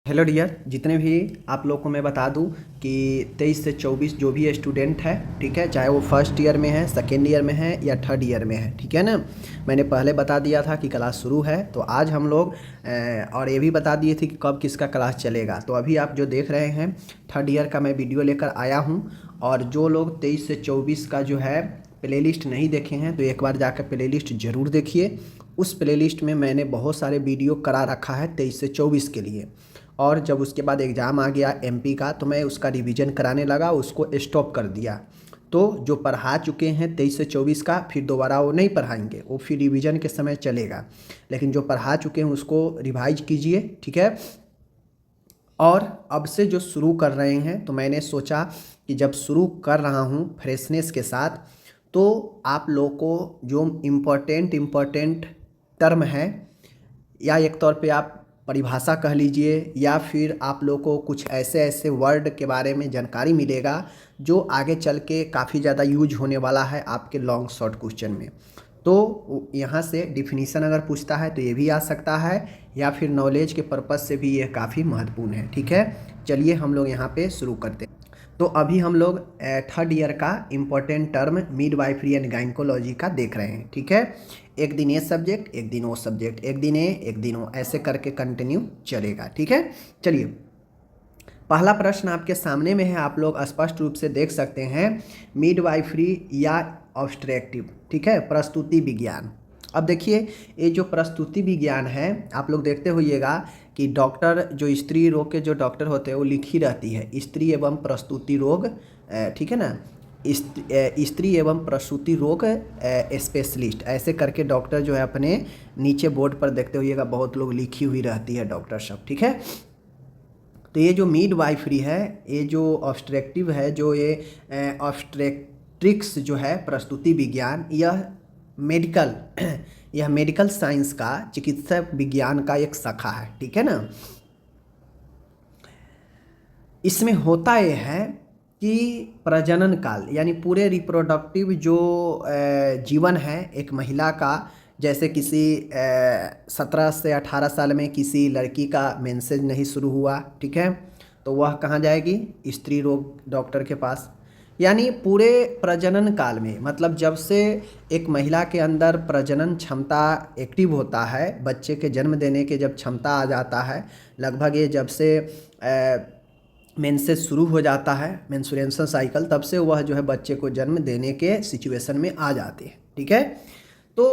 Hello dear, जितने भी आप लोग को मैं बता दूं कि 23 से 24 जो भी स्टूडेंट है, ठीक है, चाहे वो फर्स्ट ईयर में है, सेकेंड ईयर में है या थर्ड ईयर में है, ठीक है ना। मैंने पहले बता दिया था कि क्लास शुरू है, तो आज हम लोग और ये भी बता दिए थे कि कब किसका क्लास चलेगा। तो अभी आप जो देख रहे हैं थर्ड ईयर का मैं वीडियो लेकर आया हूँ। और जो लोग 23 से 24 का जो है प्लेलिस्ट नहीं देखे हैं तो एक बार जाकर प्लेलिस्ट ज़रूर देखिए। उस प्लेलिस्ट में मैंने बहुत सारे वीडियो करा रखा है 23 से 24 के लिए। और जब उसके बाद एग्ज़ाम आ गया एमपी का तो मैं उसका रिवीजन कराने लगा, उसको स्टॉप कर दिया। तो जो पढ़ा चुके हैं 23 से 24 का फिर दोबारा वो नहीं पढ़ाएंगे, वो फिर रिवीजन के समय चलेगा। लेकिन जो पढ़ा चुके हैं उसको रिवाइज कीजिए, ठीक है। और अब से जो शुरू कर रहे हैं तो मैंने सोचा कि जब शुरू कर रहा हूँ फ्रेशनेस के साथ, तो आप लोग को जो इम्पोर्टेंट टर्म है, या एक तौर पे आप परिभाषा कह लीजिए, या फिर आप लोग को कुछ ऐसे ऐसे वर्ड के बारे में जानकारी मिलेगा जो आगे चल के काफ़ी ज़्यादा यूज होने वाला है आपके लॉन्ग शॉर्ट क्वेश्चन में। तो यहाँ से डिफिनीशन अगर पूछता है तो ये भी आ सकता है, या फिर नॉलेज के पर्पज़ से भी ये काफ़ी महत्वपूर्ण है, ठीक है। चलिए हम लोग यहाँ पे शुरू करते हैं। तो अभी हम लोग थर्ड ईयर का important term midwifery and gynaecology का देख रहे हैं, ठीक है। एक दिन ये सब्जेक्ट, एक दिन वो सब्जेक्ट, एक दिन एक दिन वो, ऐसे करके कंटिन्यू चलेगा, ठीक है। चलिए, पहला प्रश्न आपके सामने में है, आप लोग स्पष्ट रूप से देख सकते हैं, मिडवाइफरी या ऑब्स्ट्रक्टिव, ठीक है, प्रस्तुति विज्ञान। अब देखिए, ये जो प्रस्तुति विज्ञान है आप लोग देखते होइएगा कि डॉक्टर जो स्त्री रोग के जो डॉक्टर होते हैं वो लिखी रहती है स्त्री एवं प्रस्तुति रोग, ठीक है ना, स्त्री एवं प्रसूति रोग स्पेशलिस्ट, ऐसे करके डॉक्टर जो है अपने नीचे बोर्ड पर देखते होइएगा बहुत लोग लिखी हुई रहती है डॉक्टर सब, ठीक है। तो ये जो मिडवाइफरी है, ये जो ऑब्स्ट्रक्टिव है, जो ये ऑब्स्ट्रेट्रिक्स जो है प्रस्तुति विज्ञान, यह मेडिकल साइंस का चिकित्सा विज्ञान का एक शाखा है, ठीक है ना। इसमें होता यह है कि प्रजनन काल यानी पूरे रिप्रोडक्टिव जो जीवन है एक महिला का, जैसे किसी 17 से 18 साल में किसी लड़की का मेंसेज नहीं शुरू हुआ, ठीक है, तो वह कहाँ जाएगी? स्त्री रोग डॉक्टर के पास। यानी पूरे प्रजनन काल में, मतलब जब से एक महिला के अंदर प्रजनन क्षमता एक्टिव होता है, बच्चे के जन्म देने के जब क्षमता आ जाता है, लगभग ये जब से मेंसेस शुरू हो जाता है, मेंस्ट्रुएशन साइकिल, तब से वह जो है बच्चे को जन्म देने के सिचुएशन में आ जाते हैं, ठीक है। तो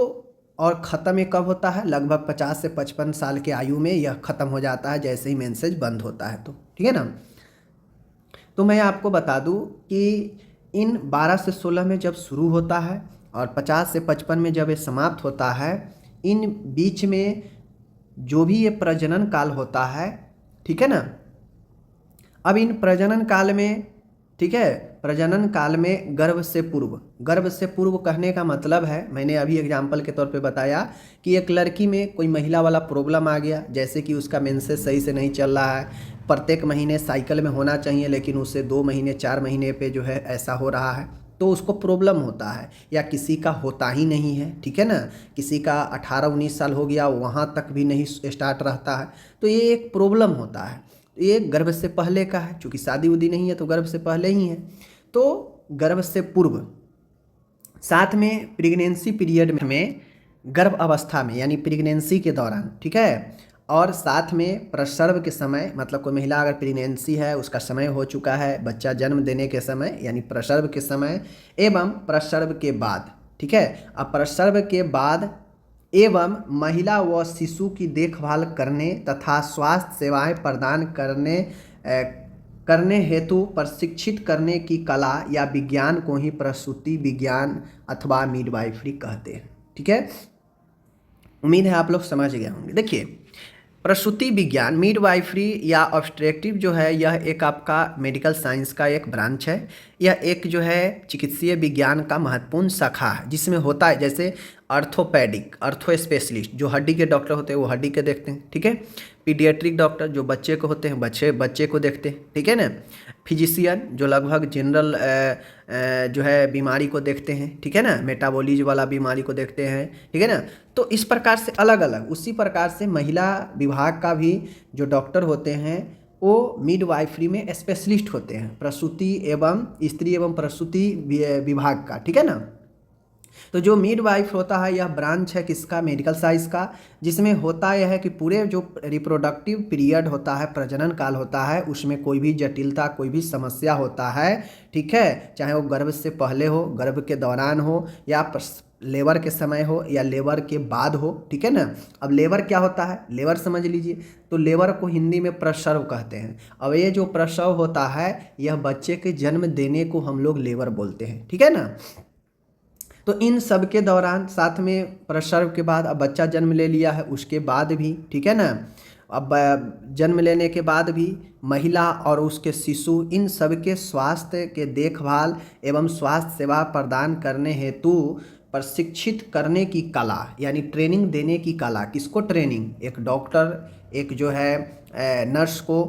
और ख़त्म ये कब होता है? लगभग 50 से 55 साल के आयु में यह ख़त्म हो जाता है, जैसे ही मेंसेज बंद होता है, तो ठीक है ना। तो मैं आपको बता दूं कि इन 12 से 16 में जब शुरू होता है और 50 से 55 में जब ये समाप्त होता है, इन बीच में जो भी ये प्रजनन काल होता है, ठीक है ना। अब इन प्रजनन काल में, ठीक है, प्रजनन काल में गर्भ से पूर्व कहने का मतलब है, मैंने अभी एग्जाम्पल के तौर पे बताया कि एक लड़की में कोई महिला वाला प्रॉब्लम आ गया, जैसे कि उसका मेंसेस सही से नहीं चल रहा है, प्रत्येक महीने साइकिल में होना चाहिए लेकिन उससे 2 महीने 4 महीने पे जो है ऐसा हो रहा है, तो उसको प्रॉब्लम होता है। या किसी का होता ही नहीं है, ठीक है ना, किसी का 18-19 साल हो गया, वहाँ तक भी नहीं स्टार्ट रहता है, तो ये एक प्रॉब्लम होता है। ये गर्भ से पहले का है, चूँकि शादी उदी नहीं है तो गर्भ से पहले ही है। तो गर्भ से पूर्व, साथ में प्रेगनेंसी पीरियड में, गर्भ अवस्था में यानी प्रेगनेंसी के दौरान, ठीक है, और साथ में प्रसव के समय, मतलब कोई महिला अगर प्रेगनेंसी है, उसका समय हो चुका है, बच्चा जन्म देने के समय यानी प्रसव के समय, एवं प्रसव के बाद, ठीक है। अब प्रसव के बाद एवं महिला व शिशु की देखभाल करने तथा स्वास्थ्य सेवाएं प्रदान करने हेतु प्रशिक्षित करने की कला या विज्ञान को ही प्रसूति विज्ञान अथवा मिडवाइफरी कहते हैं, ठीक है। उम्मीद है आप लोग समझ गए होंगे। देखिए, प्रसूति विज्ञान मिडवाइफरी या ऑब्स्ट्रक्टिव जो है, यह एक आपका मेडिकल साइंस का एक ब्रांच है। यह एक जो है चिकित्सीय विज्ञान का महत्वपूर्ण शाखा है, जिसमें होता है जैसे ऑर्थोपेडिक, ऑर्थो स्पेशलिस्ट जो हड्डी के डॉक्टर होते हैं वो हड्डी के देखते हैं, ठीक है। पीडियाट्रिक डॉक्टर जो बच्चे को होते हैं, बच्चे को देखते हैं, ठीक है ना। फिजिशियन जो लगभग जनरल जो है बीमारी को देखते हैं, ठीक है ना, मेटाबॉलिज्म वाला बीमारी को देखते हैं, ठीक है ना। तो इस प्रकार से अलग अलग, उसी प्रकार से महिला विभाग का भी जो डॉक्टर होते हैं वो मिडवाइफरी में स्पेशलिस्ट होते हैं, प्रसूति एवं स्त्री एवं प्रसूति विभाग का, ठीक है ना। तो जो मिडवाइफ होता है यह ब्रांच है किसका, मेडिकल साइंस का, जिसमें होता यह है कि पूरे जो रिप्रोडक्टिव पीरियड होता है, प्रजनन काल होता है, उसमें कोई भी जटिलता, कोई भी समस्या होता है, ठीक है, चाहे वो गर्भ से पहले हो, गर्भ के दौरान हो, या लेबर के समय हो, या लेबर के बाद हो, ठीक है ना। अब लेबर क्या होता है, लेबर समझ लीजिए, तो लेबर को हिंदी में प्रसव कहते हैं। अब ये जो प्रसव होता है यह बच्चे के जन्म देने को हम लोग लेबर बोलते हैं, ठीक है ना। तो इन सब के दौरान साथ में प्रसव के बाद अब बच्चा जन्म ले लिया है, उसके बाद भी, ठीक है ना, अब जन्म लेने के बाद भी महिला और उसके शिशु इन सब के स्वास्थ्य के देखभाल एवं स्वास्थ्य सेवा प्रदान करने हेतु प्रशिक्षित करने की कला, यानी ट्रेनिंग देने की कला, किसको ट्रेनिंग, एक डॉक्टर, एक जो है नर्स को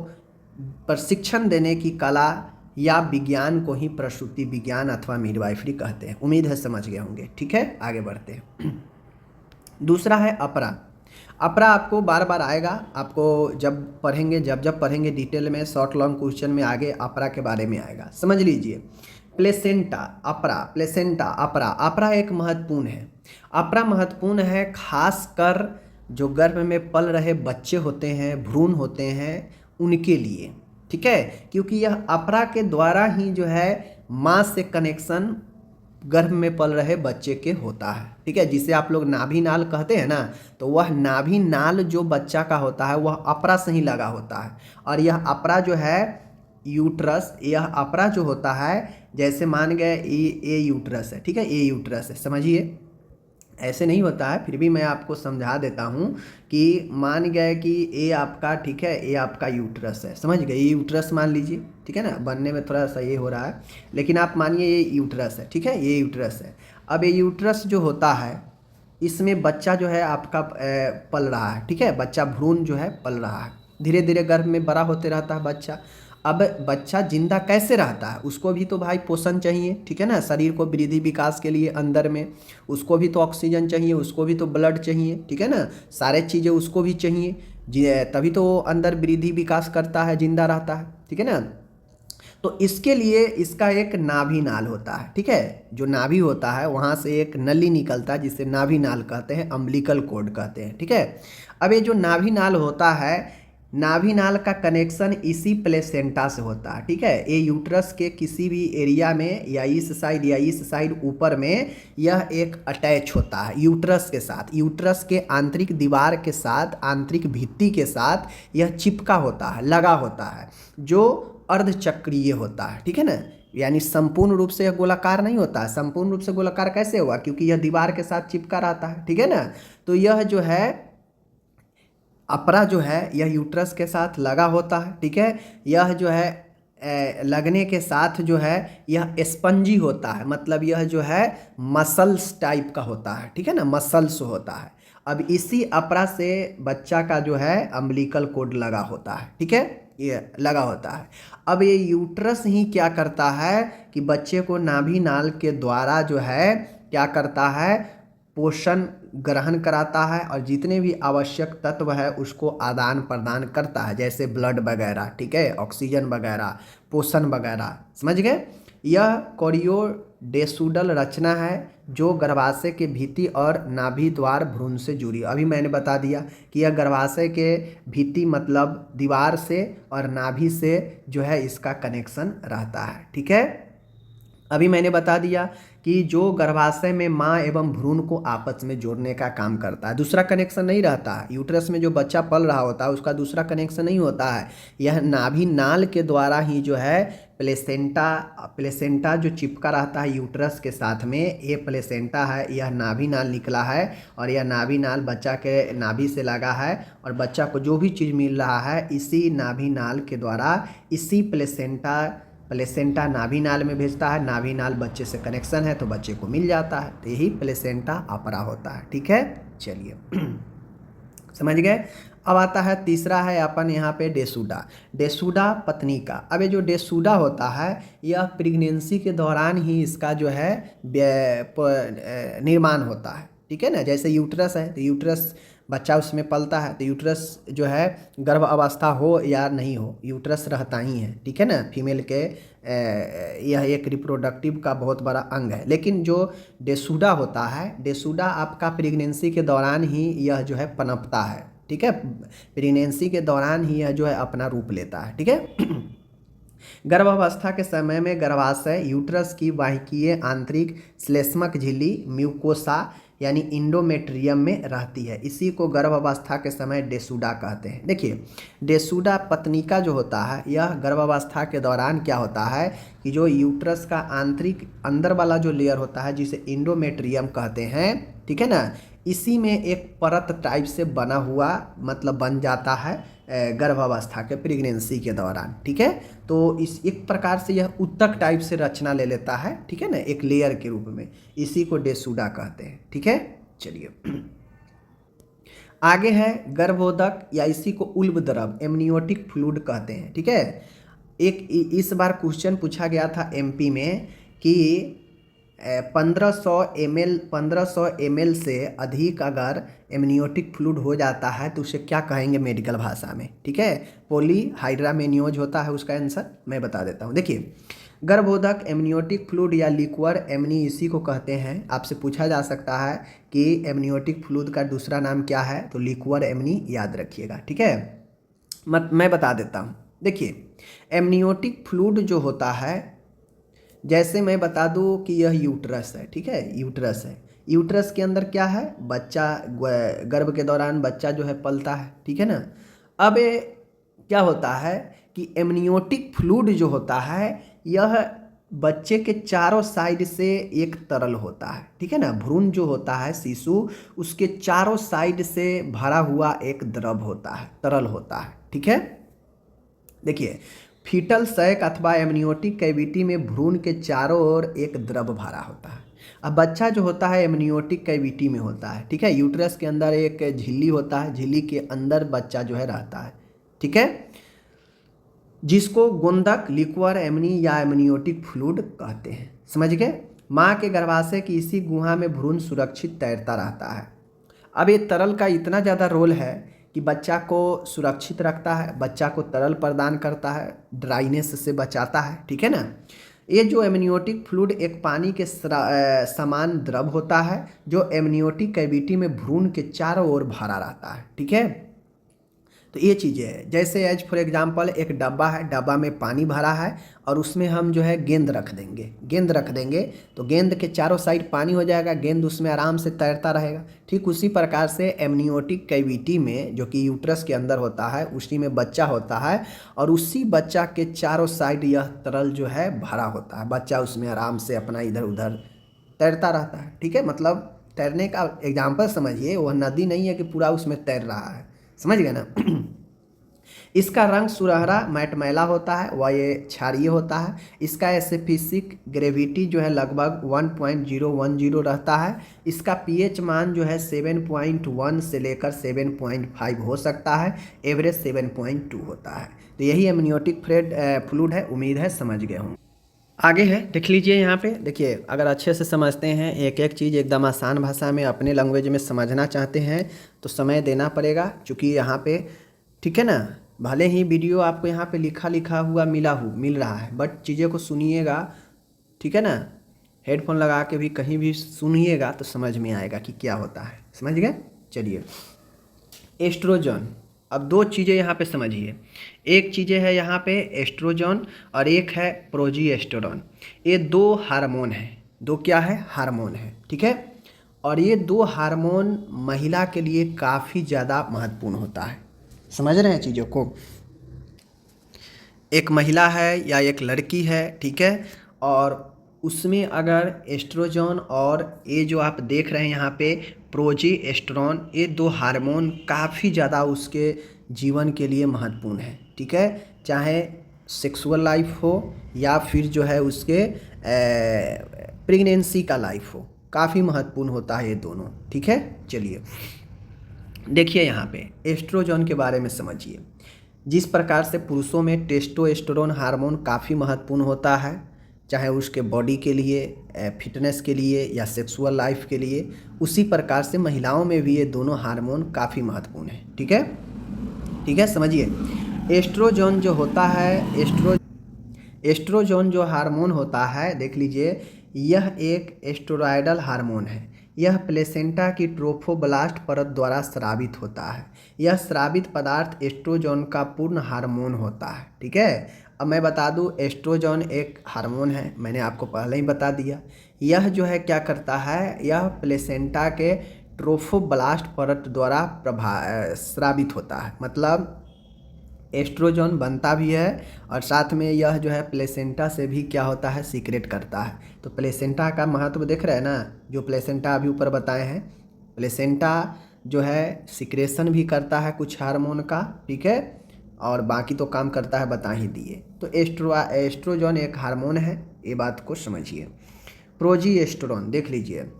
प्रशिक्षण देने की कला या विज्ञान को ही प्रसूति विज्ञान अथवा मिडवाइफरी कहते हैं। उम्मीद है समझ गए होंगे, ठीक है, आगे बढ़ते हैं। दूसरा है अपरा। अपरा आपको बार बार आएगा, आपको जब पढ़ेंगे डिटेल में, शॉर्ट लॉन्ग क्वेश्चन में आगे अपरा के बारे में आएगा, समझ लीजिए। प्लेसेंटा, अपरा, प्लेसेंटा, अपरा। अपरा एक महत्वपूर्ण है, अपरा महत्वपूर्ण है खासकर जो गर्भ में पल रहे बच्चे होते हैं, भ्रूण होते हैं, उनके लिए, ठीक है, क्योंकि यह अपरा के द्वारा ही जो है माँ से कनेक्शन गर्भ में पल रहे बच्चे के होता है, ठीक है, जिसे आप लोग नाभि नाल कहते हैं ना, तो वह नाभि नाल जो बच्चा का होता है वह अपरा से ही लगा होता है। और यह अपरा जो है यूट्रस, यह अपरा जो होता है जैसे मान गए ये यूट्रस है, ठीक है, ये यूट्रस है, समझिए ऐसे नहीं होता है, फिर भी मैं आपको समझा देता हूँ कि मान गए कि ये आपका, ठीक है, ये आपका यूट्रस है, समझ गए, ये यूट्रस मान लीजिए, ठीक है ना, बनने में थोड़ा सा ये हो रहा है, लेकिन आप मानिए ये यूट्रस है, ठीक है, ये यूट्रस है। अब ये यूट्रस जो होता है इसमें बच्चा जो है आपका पल रहा है, ठीक है, बच्चा भ्रूण जो है पल रहा है, धीरे धीरे गर्भ में बड़ा होते रहता है बच्चा। अब बच्चा जिंदा कैसे रहता है, उसको भी तो भाई पोषण चाहिए, ठीक है ना, शरीर को वृद्धि विकास के लिए अंदर में उसको भी तो ऑक्सीजन चाहिए, उसको भी तो ब्लड चाहिए, ठीक है ना, सारे चीज़ें उसको भी चाहिए, तभी तो वो अंदर वृद्धि विकास करता है, जिंदा रहता है, ठीक है ना। तो इसके लिए इसका एक नाभि नाल होता है, ठीक है, जो नाभि होता है वहाँ से एक नली निकलता है जिसे नाभि नाल कहते हैं, अम्बिलिकल कॉर्ड कहते हैं, ठीक है। अब ये जो नाभि नाल होता है, नाभि नाल का कनेक्शन इसी प्लेसेंटा से होता है, ठीक है, ये यूट्रस के किसी भी एरिया में या इस साइड ऊपर में यह एक अटैच होता है यूट्रस के साथ, यूट्रस के आंतरिक दीवार के साथ, आंतरिक भित्ति के साथ यह चिपका होता है, लगा होता है, जो अर्धचक्रीय होता है, ठीक है ना, यानी संपूर्ण रूप से यह गोलाकार नहीं होता है। संपूर्ण रूप से गोलाकार कैसे हुआ, क्योंकि यह दीवार के साथ चिपका रहता है, ठीक है ना। तो यह जो है अपरा जो है यह यूट्रस के साथ लगा होता है, ठीक है, यह जो है लगने के साथ जो है यह स्पंजी होता है, मतलब यह जो है मसल्स टाइप का होता है, ठीक है ना, मसल्स होता है। अब इसी अपरा से बच्चा का जो है अम्बिलिकल कॉर्ड लगा होता है, ठीक है, ये लगा होता है। अब ये यूट्रस ही क्या करता है कि बच्चे को नाभि नाल के द्वारा जो है क्या करता है, पोषण ग्रहण कराता है और जितने भी आवश्यक तत्व है उसको आदान प्रदान करता है, जैसे ब्लड वगैरह, ठीक है, ऑक्सीजन वगैरह, पोषण वगैरह, समझ गए। यह कोरियोडेसुडल रचना है जो गर्भाशय के भित्ति और नाभि द्वार भ्रूण से जुड़ी। अभी मैंने बता दिया कि यह गर्भाशय के भित्ति मतलब दीवार से और नाभि से जो है इसका कनेक्शन रहता है, ठीक है। अभी मैंने बता दिया कि जो गर्भाशय में माँ एवं भ्रूण को आपस में जोड़ने का काम करता है, दूसरा कनेक्शन नहीं रहता है। यूट्रस में जो बच्चा पल रहा होता है उसका दूसरा कनेक्शन नहीं होता है, यह नाभि नाल के द्वारा ही जो है प्लेसेंटा जो चिपका रहता है यूट्रस के साथ में, ये प्लेसेंटा है, यह नाभि नाल निकला है और यह नाभि नाल बच्चा के नाभि से लगा है और बच्चा को जो भी चीज़ मिल रहा है इसी नाभि नाल के द्वारा, इसी प्लेसेंटा प्लेसेंटा नाभि नाल में भेजता है, नाभि नाल बच्चे से कनेक्शन है तो बच्चे को मिल जाता है, तो यही प्लेसेंटा अपरा होता है। ठीक है, चलिए समझ गए। अब आता है तीसरा है अपन यहाँ पे डेसूडा। डेसूडा पत्नी का। अब ये जो डेसूडा होता है यह प्रेगनेंसी के दौरान ही इसका जो है निर्माण होता है। ठीक है ना, जैसे यूट्रस है तो यूट्रस बच्चा उसमें पलता है, तो यूट्रस जो है गर्भ अवस्था हो या नहीं हो यूट्रस रहता ही है। ठीक है ना, फीमेल के यह एक रिप्रोडक्टिव का बहुत बड़ा अंग है। लेकिन जो डेसूडा होता है, डेसूडा आपका प्रेगनेंसी के दौरान ही यह जो है पनपता है। ठीक है, प्रेगनेंसी के दौरान ही यह जो है अपना रूप लेता है। ठीक है गर्भावस्था के समय में गर्भाशय यूट्रस की वाहिकीय आंतरिक श्लेष्मक झिल्ली म्यूकोसा यानी इंडोमेट्रियम में रहती है। इसी को गर्भावस्था के समय डेसूडा कहते हैं। देखिए डेसूडा पत्निका जो होता है यह गर्भावस्था के दौरान क्या होता है कि जो यूट्रस का आंतरिक अंदर वाला जो लेयर होता है जिसे इंडोमेट्रियम कहते हैं, ठीक है ना, इसी में एक परत टाइप से बना हुआ मतलब बन जाता है गर्भावस्था के प्रेगनेंसी के दौरान। ठीक है, तो इस एक प्रकार से यह उत्तक टाइप से रचना ले लेता है। ठीक है ना, एक लेयर के रूप में, इसी को डेसूडा कहते हैं। ठीक है, चलिए आगे है गर्भोदक या इसी को उल्ब द्रव एमनियोटिक फ्लूइड कहते हैं। ठीक है, एक इस बार क्वेश्चन पूछा गया था एमपी में कि 1500 ml से अधिक अगर एमनियोटिक फ्लूइड हो जाता है तो उसे क्या कहेंगे मेडिकल भाषा में। ठीक है, पॉलीहाइड्रामेनियोज होता है उसका आंसर, मैं बता देता हूँ। देखिए गर्भोदक एमनियोटिक फ्लूइड या लिक्वर एमनी इसी को कहते हैं। आपसे पूछा जा सकता है कि एमनियोटिक फ्लूइड का दूसरा नाम क्या है, तो लिक्वर एमनी याद रखिएगा। ठीक है, मैं बता देता हूँ। देखिए एमनियोटिक फ्लूइड जो होता है, जैसे मैं बता दूं कि यह यूट्रस है। ठीक है, यूट्रस है, यूट्रस के अंदर क्या है, बच्चा गर्भ के दौरान बच्चा जो है पलता है। ठीक है ना, अब ये क्या होता है कि एमनियोटिक फ्लूइड जो होता है यह बच्चे के चारों साइड से एक तरल होता है। ठीक है ना, भ्रूण जो होता है शिशु उसके चारों साइड से भरा हुआ एक द्रव होता है, तरल होता है। ठीक है, देखिए फीटल सैक अथवा एमनियोटिक कैविटी में भ्रूण के चारों ओर एक द्रव भरा होता है। अब बच्चा जो होता है एमनियोटिक कैविटी में होता है। ठीक है, यूट्रस के अंदर एक झिल्ली होता है, झिल्ली के अंदर बच्चा जो है रहता है। ठीक है, जिसको गोंदक लिक्वर एमनी या एमनियोटिक फ्लूइड कहते हैं। समझ गए। माँ के गर्भाशय की इसी गुहा में भ्रूण सुरक्षित तैरता रहता है। अब ये तरल का इतना ज़्यादा रोल है कि बच्चा को सुरक्षित रखता है, बच्चा को तरल प्रदान करता है, ड्राइनेस से बचाता है। ठीक है ना, ये जो एमनियोटिक फ्लूइड एक पानी के समान द्रव होता है जो एमनियोटिक कैविटी में भ्रूण के चारों ओर भरा रहता है। ठीक है, तो ये चीज़ें हैं, जैसे एज फॉर एग्जांपल एक डब्बा है, डब्बा में पानी भरा है और उसमें हम जो है गेंद रख देंगे तो गेंद के चारों साइड पानी हो जाएगा, गेंद उसमें आराम से तैरता रहेगा। ठीक उसी प्रकार से एमनियोटिक कैविटी में जो कि यूट्रस के अंदर होता है उसी में बच्चा होता है और उसी बच्चा के चारों साइड यह तरल जो है भरा होता है, बच्चा उसमें आराम से अपना इधर उधर तैरता रहता है। ठीक है, मतलब तैरने का एग्जाम्पल समझिए, वह नदी नहीं है कि पूरा उसमें तैर रहा है, समझ गए ना। इसका रंग सुनहरा मैटमैला होता है व ये क्षारीय होता है। इसका एसिफिसिक ग्रेविटी जो है लगभग 1.010 रहता है। इसका पीएच मान जो है 7.1 से लेकर 7.5 हो सकता है, एवरेज 7.2 होता है। तो यही एमनियोटिक फ्लूइड है, उम्मीद है समझ गए होंगे। आगे है, देख लीजिए यहाँ पे। देखिए अगर अच्छे से समझते हैं, एक एक चीज़ एकदम आसान भाषा में अपने लैंग्वेज में समझना चाहते हैं तो समय देना पड़ेगा, क्योंकि यहाँ पे ठीक है ना, भले ही वीडियो आपको यहाँ पे लिखा हुआ मिल रहा है, बट चीज़ें को सुनिएगा। ठीक है ना, हेडफोन लगा के भी कहीं भी सुनिएगा तो समझ में आएगा कि क्या होता है। समझ गए। चलिए एस्ट्रोजन, अब दो चीज़ें यहाँ पे समझिए। एक चीज़ें है यहाँ पे एस्ट्रोजन और एक है प्रोजेस्टेरोन। ये दो हार्मोन है, दो क्या है, हार्मोन है। ठीक है, और ये दो हार्मोन महिला के लिए काफ़ी ज़्यादा महत्वपूर्ण होता है। समझ रहे हैं चीज़ों को। एक महिला है या एक लड़की है, ठीक है, और उसमें अगर एस्ट्रोजन और ये जो आप देख रहे हैं यहाँ पे प्रोजेस्टेरोन, ये दो हार्मोन काफ़ी ज़्यादा उसके जीवन के लिए महत्वपूर्ण है। ठीक है, चाहे सेक्सुअल लाइफ हो या फिर जो है उसके प्रेगनेंसी का लाइफ हो, काफ़ी महत्वपूर्ण होता है ये दोनों। ठीक है, चलिए देखिए यहाँ पे एस्ट्रोजन के बारे में समझिए। जिस प्रकार से पुरुषों में टेस्टोस्टेरोन हार्मोन काफ़ी महत्वपूर्ण होता है, चाहे उसके बॉडी के लिए, फिटनेस के लिए या सेक्सुअल लाइफ के लिए, उसी प्रकार से महिलाओं में भी ये दोनों हार्मोन काफ़ी महत्वपूर्ण है। ठीक है, ठीक है, समझिए। एस्ट्रोजन जो होता है, एस्ट्रोजन जो हार्मोन होता है, देख लीजिए, यह एक एस्टेरॉयडल हार्मोन है। यह प्लेसेंटा की ट्रोफोब्लास्ट परत द्वारा स्रावित होता है। यह स्रावित पदार्थ एस्ट्रोजन का पूर्ण हार्मोन होता है। ठीक है, अब मैं बता दूं, एस्ट्रोजन एक हार्मोन है, मैंने आपको पहले ही बता दिया। यह जो है क्या करता है, यह प्लेसेंटा के ट्रोफोब्लास्ट परत द्वारा स्रावित होता है। मतलब एस्ट्रोजन बनता भी है और साथ में यह जो है प्लेसेंटा से भी क्या होता है, सीक्रेट करता है। तो प्लेसेंटा का महत्व देख रहे हैं ना, जो प्लेसेंटा अभी ऊपर बताए हैं, प्लेसेंटा जो है सिक्रेशन भी करता है कुछ हार्मोन का। ठीक है, और बाकी तो काम करता है बता ही दिए। तो एस्ट्रोजन एक हार्मोन है, ये बात को समझिए। प्रोजेस्टेरोन देख लीजिए,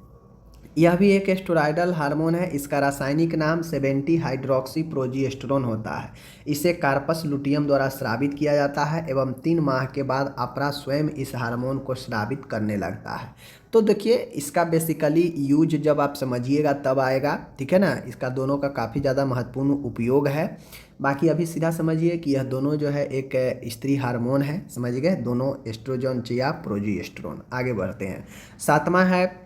यह भी एक एस्टेरॉयडल हार्मोन है। इसका रासायनिक नाम 70 हाइड्रोक्सी प्रोजेस्टेरोन होता है। इसे कार्पस लुटियम द्वारा स्रावित किया जाता है एवं 3 माह के बाद अपरा स्वयं इस हार्मोन को स्रावित करने लगता है। तो देखिए, इसका बेसिकली यूज जब आप समझिएगा तब आएगा। ठीक है ना, इसका दोनों का काफ़ी ज़्यादा महत्वपूर्ण उपयोग है। बाकी अभी सीधा समझिए कि यह दोनों जो है एक स्त्री हार्मोन है, समझ गए, दोनों एस्ट्रोजन या प्रोजेस्टेरोन। आगे बढ़ते हैं। 7वां है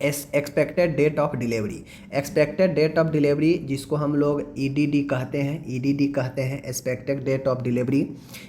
expected date of delivery. Expected date of delivery, जिसको हम लोग ईडीडी कहते हैं, ईडीडी कहते हैं, एक्सपेक्टेड डेट ऑफ डिलीवरी।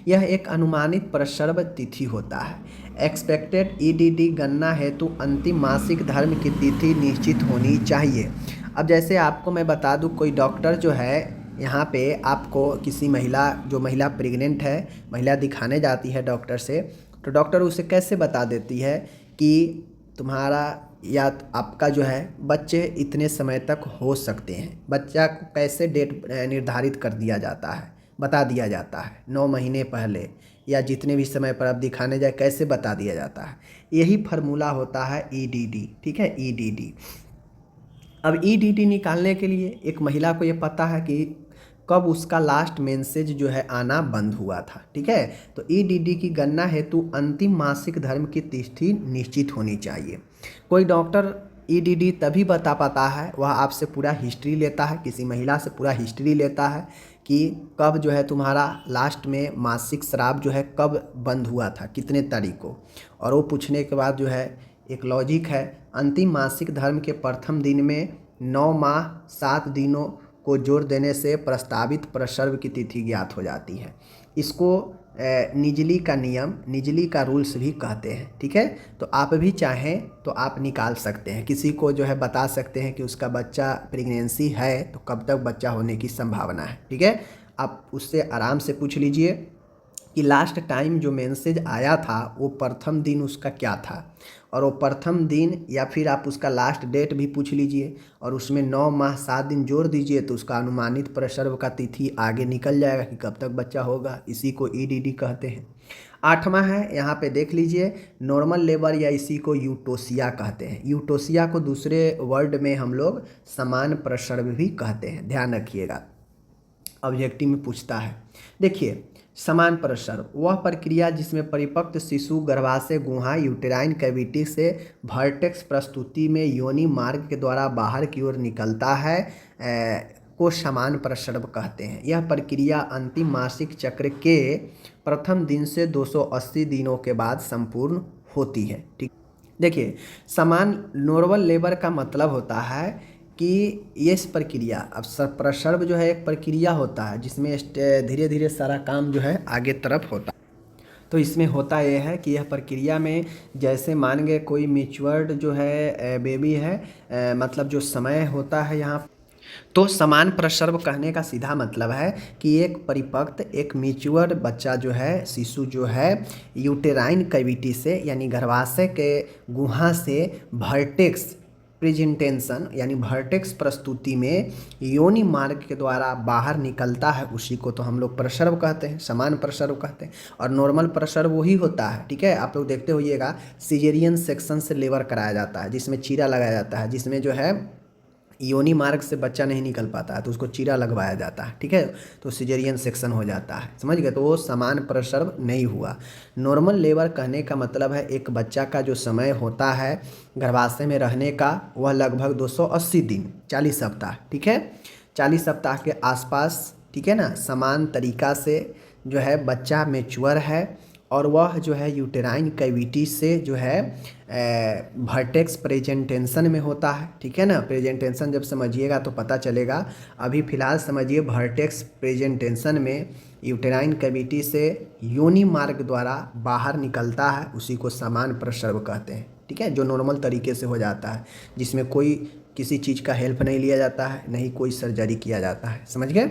यह एक अनुमानित प्रसव तिथि होता है। एक्सपेक्टेड ईडीडी गणना हेतु अंतिम मासिक धर्म की तिथि निश्चित होनी चाहिए। अब जैसे आपको मैं बता दूं, कोई डॉक्टर जो है यहाँ पे आपको किसी महिला, जो महिला प्रेग्नेंट है, महिला दिखाने जाती है डॉक्टर से, तो डॉक्टर उसे कैसे बता देती है कि तुम्हारा या आपका जो है बच्चे इतने समय तक हो सकते हैं। बच्चा को कैसे डेट निर्धारित कर दिया जाता है, बता दिया जाता है 9 महीने पहले या जितने भी समय पर आप दिखाने जाए, कैसे बता दिया जाता है। यही फार्मूला होता है ईडीडी। ठीक है, ईडीडी। अब ईडीडी निकालने के लिए एक महिला को ये पता है कि कब उसका लास्ट मेंसेज जो है आना बंद हुआ था। ठीक है, तो ईडीडी की गणना हेतु अंतिम मासिक धर्म की तिथि निश्चित होनी चाहिए। कोई डॉक्टर ईडीडी तभी बता पाता है, वह आपसे पूरा हिस्ट्री लेता है, किसी महिला से पूरा हिस्ट्री लेता है कि कब जो है तुम्हारा लास्ट में मासिक स्राव जो है कब बंद हुआ था, कितने तारीख को। और वो पूछने के बाद जो है एक लॉजिक है, अंतिम मासिक धर्म के प्रथम दिन में 9 माह 7 दिनों को जोड़ देने से प्रस्तावित प्रसव की तिथि ज्ञात हो जाती है। इसको निजली का नियम, निजली का रूल्स भी कहते हैं। ठीक है, तो आप भी चाहें तो आप निकाल सकते हैं, किसी को जो है बता सकते हैं कि उसका बच्चा प्रेगनेंसी है तो कब तक बच्चा होने की संभावना है। ठीक है, आप उससे आराम से पूछ लीजिए कि लास्ट टाइम जो मेंसेज आया था वो प्रथम दिन उसका क्या था, और वो प्रथम दिन या फिर आप उसका लास्ट डेट भी पूछ लीजिए और उसमें 9 माह 7 दिन जोड़ दीजिए, तो उसका अनुमानित प्रसव का तिथि आगे निकल जाएगा कि कब तक बच्चा होगा। इसी को ईडीडी कहते हैं। 8वां है, यहाँ पे देख लीजिए, नॉर्मल लेबर या इसी को यूटोसिया कहते हैं। यूटोसिया को दूसरे वर्ड में हम लोग समान प्रसव भी कहते हैं, ध्यान रखिएगा, ऑब्जेक्टिव में पूछता है। देखिए, समान प्रसव वह प्रक्रिया जिसमें परिपक्व शिशु गर्भाशय गुहा यूटेराइन कैविटी से वर्टेक्स प्रस्तुति में योनि मार्ग के द्वारा बाहर की ओर निकलता है को समान प्रसव कहते हैं। यह प्रक्रिया अंतिम मासिक चक्र के प्रथम दिन से 280 दिनों के बाद संपूर्ण होती है। ठीक, देखिए, समान नॉर्मल लेबर का मतलब होता है कि ये प्रक्रिया, अब प्रसव जो है एक प्रक्रिया होता है जिसमें धीरे धीरे सारा काम जो है आगे तरफ होता है। तो इसमें होता ये है कि यह प्रक्रिया में जैसे मान गए कोई मैच्योर्ड जो है बेबी है, मतलब जो समय होता है यहाँ, तो समान प्रसव कहने का सीधा मतलब है कि एक परिपक्व, एक मैच्योर्ड बच्चा जो है, शिशु जो है, यूटेराइन कैविटी से यानी गर्भाशय के गुहा से वर्टेक्स प्रेजेंटेशन यानी वर्टेक्स प्रस्तुति में योनि मार्ग के द्वारा बाहर निकलता है, उसी को तो हम लोग प्रसर्व कहते हैं, समान प्रसर्व कहते हैं। और नॉर्मल प्रसर्व वही होता है, ठीक है। आप लोग देखते होइएगा सिजेरियन सेक्शन से लेबर कराया जाता है, जिसमें चीरा लगाया जाता है, जिसमें जो है योनि मार्ग से बच्चा नहीं निकल पाता है तो उसको चीरा लगवाया जाता है, ठीक है, तो सिजेरियन सेक्शन हो जाता है, समझ गए। तो वो समान प्रसव नहीं हुआ। नॉर्मल लेबर कहने का मतलब है एक बच्चा का जो समय होता है गर्भाशय में रहने का वह लगभग 280 दिन 40 सप्ताह, ठीक है, 40 सप्ताह के आसपास, ठीक है ना। समान तरीका से जो है बच्चा मैच्योर है और वह जो है यूटेराइन कैविटी से जो है वर्टेक्स प्रेजेंटेशन में होता है, ठीक है ना। प्रेजेंटेशन जब समझिएगा तो पता चलेगा। अभी फ़िलहाल समझिए वर्टेक्स प्रेजेंटेशन में यूटेराइन कैविटी से योनि मार्ग द्वारा बाहर निकलता है, उसी को समान प्रसव कहते हैं, ठीक है, जो नॉर्मल तरीके से हो जाता है, जिसमें कोई किसी चीज़ का हेल्प नहीं लिया जाता है, नहीं कोई सर्जरी किया जाता है, समझ गए।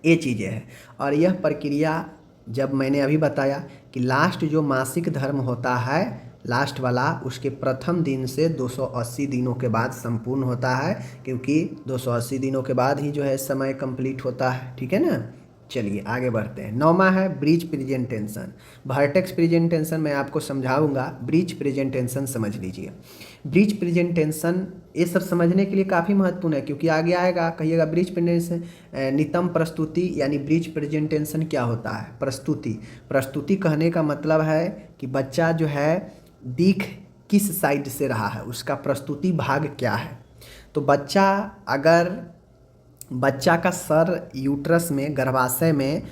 ये चीज़ें हैं। और यह प्रक्रिया जब मैंने अभी बताया कि लास्ट जो मासिक धर्म होता है लास्ट वाला, उसके प्रथम दिन से 280 दिनों के बाद संपूर्ण होता है, क्योंकि 280 दिनों के बाद ही जो है समय कंप्लीट होता है, ठीक है ना। चलिए आगे बढ़ते हैं। 9वां है ब्रीच प्रेजेंटेशन। वर्टेक्स प्रेजेंटेशन मैं आपको समझाऊंगा, ब्रीच प्रेजेंटेशन समझ लीजिए। ब्रीच प्रेजेंटेशन ये सब समझने के लिए काफ़ी महत्वपूर्ण है, क्योंकि आगे आएगा, कहिएगा ब्रीच प्रेजेंटेशन नितंब प्रस्तुति यानी ब्रीच प्रेजेंटेशन क्या होता है। प्रस्तुति कहने का मतलब है कि बच्चा जो है दिख किस साइड से रहा है, उसका प्रस्तुति भाग क्या है। तो बच्चा का सर यूट्रस में गर्भाशय में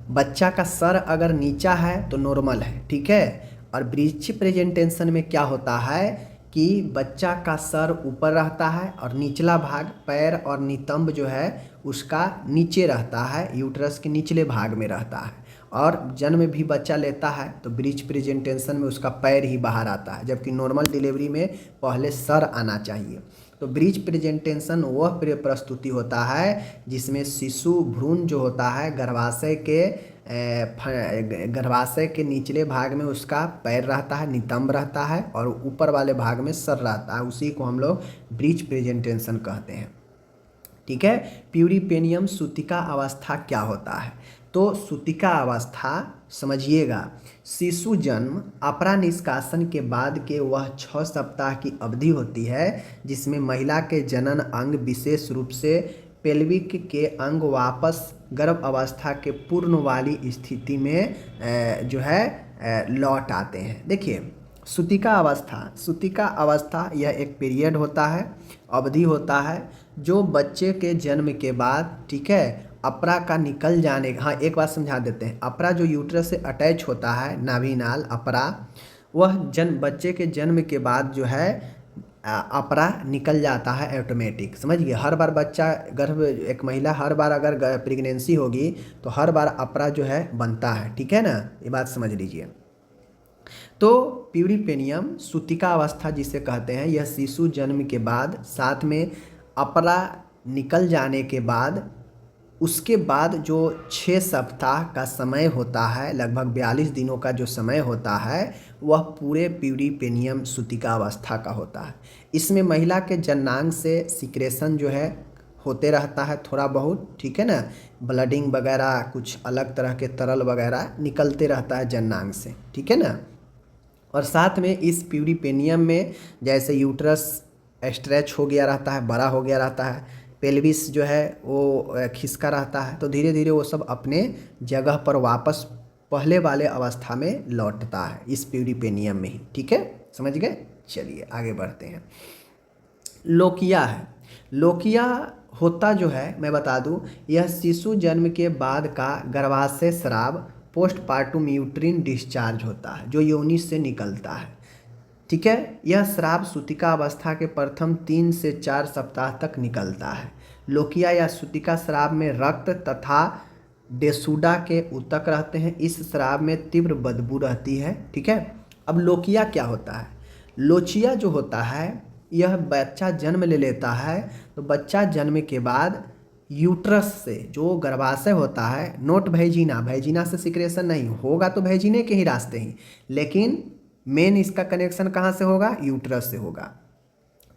बच्चा का सर अगर नीचा है तो नॉर्मल है, ठीक है। और ब्रीच प्रेजेंटेशन में क्या होता है कि बच्चा का सर ऊपर रहता है और निचला भाग पैर और नितंब जो है उसका नीचे रहता है, यूट्रस के निचले भाग में रहता है। और जन्म भी बच्चा लेता है तो ब्रीच प्रेजेंटेशन में उसका पैर ही बाहर आता है, जबकि नॉर्मल डिलीवरी में पहले सर आना चाहिए। तो ब्रीच प्रेजेंटेशन वह प्रस्तुति होता है जिसमें शिशु भ्रूण जो होता है गर्भाशय के निचले भाग में उसका पैर रहता है, नितंब रहता है, और ऊपर वाले भाग में सर रहता है, उसी को हम लोग ब्रीच प्रेजेंटेशन कहते हैं, ठीक है। प्यूरिपेनियम सूतिका अवस्था क्या होता है। तो सूतिका अवस्था समझिएगा, शिशु जन्म अपरा निष्कासन के बाद के वह 6 सप्ताह की अवधि होती है जिसमें महिला के जनन अंग विशेष रूप से पेल्विक के अंग वापस गर्भ अवस्था के पूर्ण वाली स्थिति में जो है लौट आते हैं। देखिए सूतिका अवस्था यह एक पीरियड होता है, अवधि होता है जो बच्चे के जन्म के बाद, ठीक है, अपरा का निकल जाने। हाँ, एक बात समझा देते हैं, अपरा जो यूट्रस से अटैच होता है नाभिनाल अपरा, वह बच्चे के जन्म के बाद जो है अपरा निकल जाता है ऑटोमेटिक, समझिए। हर बार बच्चा एक महिला हर बार अगर प्रेगनेंसी होगी तो हर बार अपरा जो है बनता है, ठीक है ना, ये बात समझ लीजिए। तो प्यूरिपेनियम सूतिका अवस्था जिसे कहते हैं, यह शिशु जन्म के बाद साथ में अपरा निकल जाने के बाद उसके बाद जो 6 सप्ताह का समय होता है, लगभग 42 दिनों का जो समय होता है, वह पूरे प्यूरिपेनियम सूतिका अवस्था का होता है। इसमें महिला के जननांग से सिक्रेशन जो है होते रहता है थोड़ा बहुत, ठीक है ना, ब्लडिंग वगैरह कुछ अलग तरह के तरल वगैरह निकलते रहता है जननांग से, ठीक है ना। और साथ में इस प्यूरिपेनियम में जैसे यूट्रस स्ट्रेच हो गया रहता है, बड़ा हो गया रहता है, पेल्विस जो है वो खिसका रहता है, तो धीरे धीरे वो सब अपने जगह पर वापस पहले वाले अवस्था में लौटता है इस प्यूरिपेनियम में ही, ठीक है, समझ गए। चलिए आगे बढ़ते हैं। लोकिया है। लोकिया होता जो है मैं बता दूं, यह शिशु जन्म के बाद का गर्भाशय स्राव पोस्टपार्टम यूट्रिन डिस्चार्ज होता है जो योनि से निकलता है, ठीक है। यह स्राव सूतिका अवस्था के प्रथम 3 से 4 सप्ताह तक निकलता है। लोकिया या सूतिका स्राव में रक्त तथा डेसूडा के ऊतक रहते हैं। इस स्राव में तीव्र बदबू रहती है, ठीक है। अब लोकिया क्या होता है। लोचिया जो होता है, यह बच्चा जन्म ले लेता है तो बच्चा जन्म के बाद यूट्रस से जो गर्भाशय होता है, नोट भेजिना से सिक्रेशन नहीं होगा, तो भेजिने के ही रास्ते ही, लेकिन मेन इसका कनेक्शन कहाँ से होगा, यूट्रस से होगा।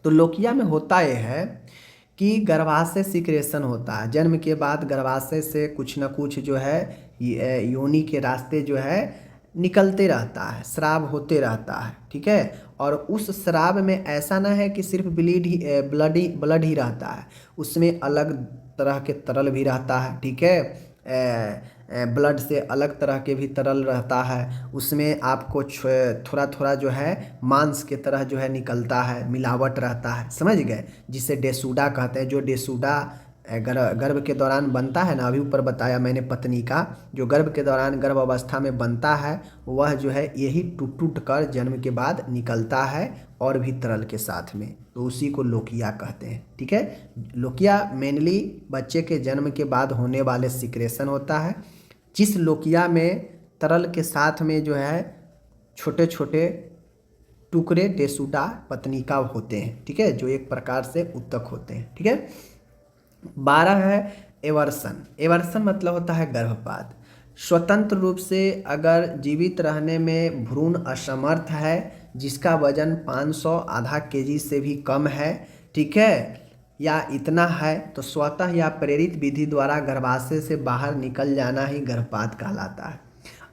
तो लोकिया में होता ये है कि गर्भाशय सिक्रेशन होता है। जन्म के बाद गर्भाशय से कुछ ना कुछ जो है योनि के रास्ते जो है निकलते रहता है, स्राव होते रहता है, ठीक है। और उस स्राव में ऐसा ना है कि सिर्फ ब्लड ही रहता है, उसमें अलग तरह के तरल भी रहता है, ठीक है। ब्लड से अलग तरह के भी तरल रहता है, उसमें आपको थोड़ा थोड़ा जो है मांस के तरह जो है निकलता है, मिलावट रहता है, समझ गए, जिसे डेसूडा कहते हैं। जो डेसूडा गर्भ के दौरान बनता है ना, अभी ऊपर बताया मैंने पत्नी का, जो गर्भ के दौरान गर्भ अवस्था में बनता है वह जो है यही टूट टूट कर जन्म के बाद निकलता है और भी तरल के साथ में, तो उसी को लोकिया कहते हैं, ठीक है। लोकिया मेनली बच्चे के जन्म के बाद होने वाले सिक्रेशन होता है, जिस लोकिया में तरल के साथ में जो है छोटे छोटे टुकड़े डेसूडा पत्नी का होते हैं, ठीक है, जो एक प्रकार से उत्तक होते हैं, ठीक है। 12 है एवर्सन। एवर्सन मतलब होता है गर्भपात। स्वतंत्र रूप से अगर जीवित रहने में भ्रूण असमर्थ है, जिसका वजन 500 आधा केजी से भी कम है, ठीक है, या इतना है, तो स्वतः या प्रेरित विधि द्वारा गर्भाशय से बाहर निकल जाना ही गर्भपात कहलाता है।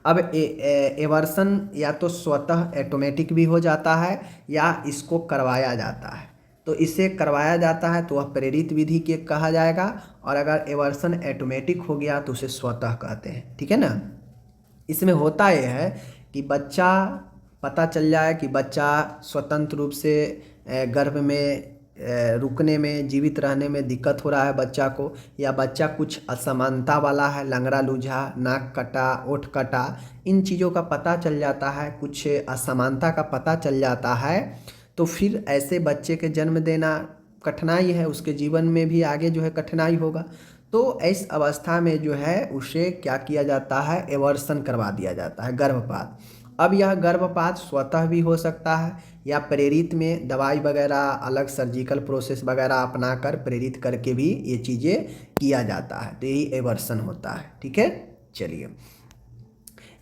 अब एवर्सन या तो स्वतः ऑटोमेटिक भी हो जाता है या इसको करवाया जाता है। तो इसे करवाया जाता है तो वह प्रेरित विधि के कहा जाएगा, और अगर एवर्सन ऑटोमेटिक हो गया तो उसे स्वतः कहते हैं, ठीक है ना। इसमें होता यह है कि बच्चा पता चल जाए कि बच्चा स्वतंत्र रूप से गर्भ में रुकने में, जीवित रहने में दिक्कत हो रहा है बच्चा को, या बच्चा कुछ असमानता वाला है, लंगड़ा लूझा, नाक कटा, ओठ कटा, इन चीज़ों का पता चल जाता है, कुछ असमानता का पता चल जाता है, तो फिर ऐसे बच्चे के जन्म देना कठिनाई है, उसके जीवन में भी आगे जो है कठिनाई होगा। तो इस अवस्था में जो है उसे क्या किया जाता है, एवर्सन करवा दिया जाता है, गर्भपात। अब यह गर्भपात स्वतः भी हो सकता है या प्रेरित में दवाई वगैरह, अलग सर्जिकल प्रोसेस वगैरह अपनाकर प्रेरित करके भी ये चीज़ें किया जाता है, तो यही एवर्सन होता है, ठीक है। चलिए,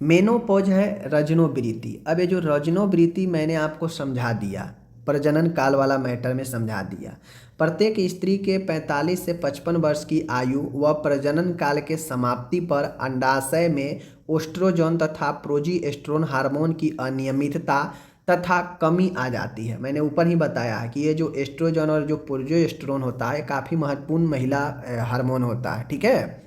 मेनोपॉज है रजनोवृत्ति। अब ये जो रजनोवृत्ति मैंने आपको समझा दिया, प्रजनन काल वाला मैटर में समझा दिया। प्रत्येक स्त्री के 45 से 55 वर्ष की आयु व प्रजनन काल के समाप्ति पर अंडाशय में ओस्ट्रोजन तथा प्रोजेस्टेरोन हार्मोन की अनियमितता तथा कमी आ जाती है। मैंने ऊपर ही बताया है कि ये जो एस्ट्रोजन और जो प्रोजेस्टेरोन होता है काफ़ी महत्वपूर्ण महिला हार्मोन होता है, ठीक है,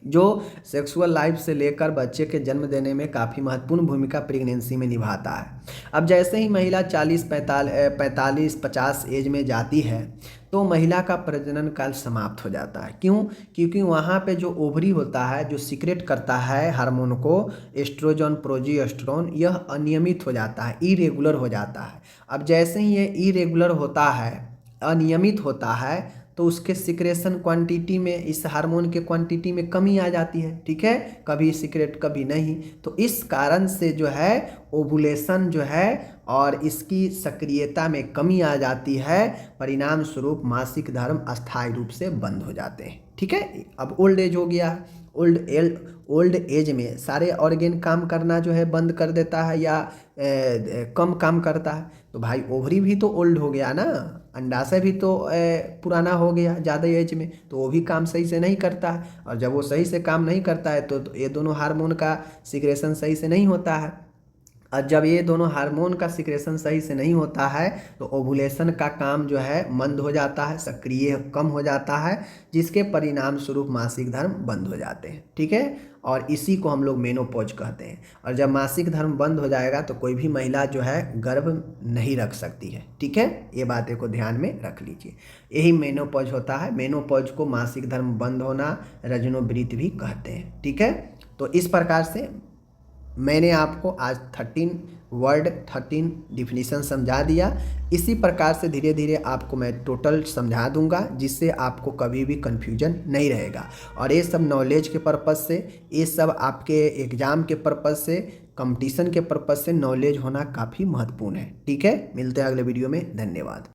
जो सेक्सुअल लाइफ से लेकर बच्चे के जन्म देने में काफ़ी महत्वपूर्ण भूमिका प्रेगनेंसी में निभाता है। अब जैसे ही महिला 40-45-50 एज में जाती है तो महिला का प्रजनन काल समाप्त हो जाता है। क्यों? क्योंकि वहाँ पे जो ओवरी होता है, जो सीक्रेट करता है हार्मोन को, एस्ट्रोजन प्रोजेस्टेरोन, यह अनियमित हो जाता है, इरेगुलर हो जाता है। अब जैसे ही ये इरेगुलर होता है, अनियमित होता है, तो उसके सिक्रेशन क्वांटिटी में, इस हार्मोन के क्वांटिटी में कमी आ जाती है, ठीक है, कभी सिक्रेट कभी नहीं। तो इस कारण से जो है ओवुलेशन जो है और इसकी सक्रियता में कमी आ जाती है, परिणाम स्वरूप मासिक धर्म अस्थायी रूप से बंद हो जाते हैं, ठीक है। अब ओल्ड एज हो गया, ओल्ड एज में सारे ऑर्गेन काम करना जो है बंद कर देता है या कम काम करता है, तो भाई ओवरी भी तो ओल्ड हो गया ना, अंडाशय भी तो पुराना हो गया ज़्यादा एज में, तो वो भी काम सही से नहीं करता है, और जब वो सही से काम नहीं करता है तो ये दोनों हार्मोन का सिक्रेशन सही से नहीं होता है, और जब ये दोनों हार्मोन का सिक्रेशन सही से नहीं होता है तो ओवुलेशन का काम जो है मंद हो जाता है, सक्रिय कम हो जाता है, जिसके परिणाम स्वरूप मासिक धर्म बंद हो जाते हैं, ठीक है। और इसी को हम लोग मेनोपॉज कहते हैं। और जब मासिक धर्म बंद हो जाएगा तो कोई भी महिला जो है गर्भ नहीं रख सकती है, ठीक है, ये बातें को ध्यान में रख लीजिए। यही मेनोपॉज होता है। मेनोपॉज को मासिक धर्म बंद होना, रजनोवृत्ति भी कहते हैं, ठीक है। तो इस प्रकार से मैंने आपको आज 13 डिफिनीशन समझा दिया। इसी प्रकार से धीरे धीरे आपको मैं टोटल समझा दूंगा, जिससे आपको कभी भी कन्फ्यूजन नहीं रहेगा। और ये सब नॉलेज के पर्पज़ से, ये सब आपके एग्ज़ाम के पर्पज़ से, कंपटीशन के पर्पज़ से नॉलेज होना काफ़ी महत्वपूर्ण है, ठीक है। मिलते हैं अगले वीडियो में, धन्यवाद।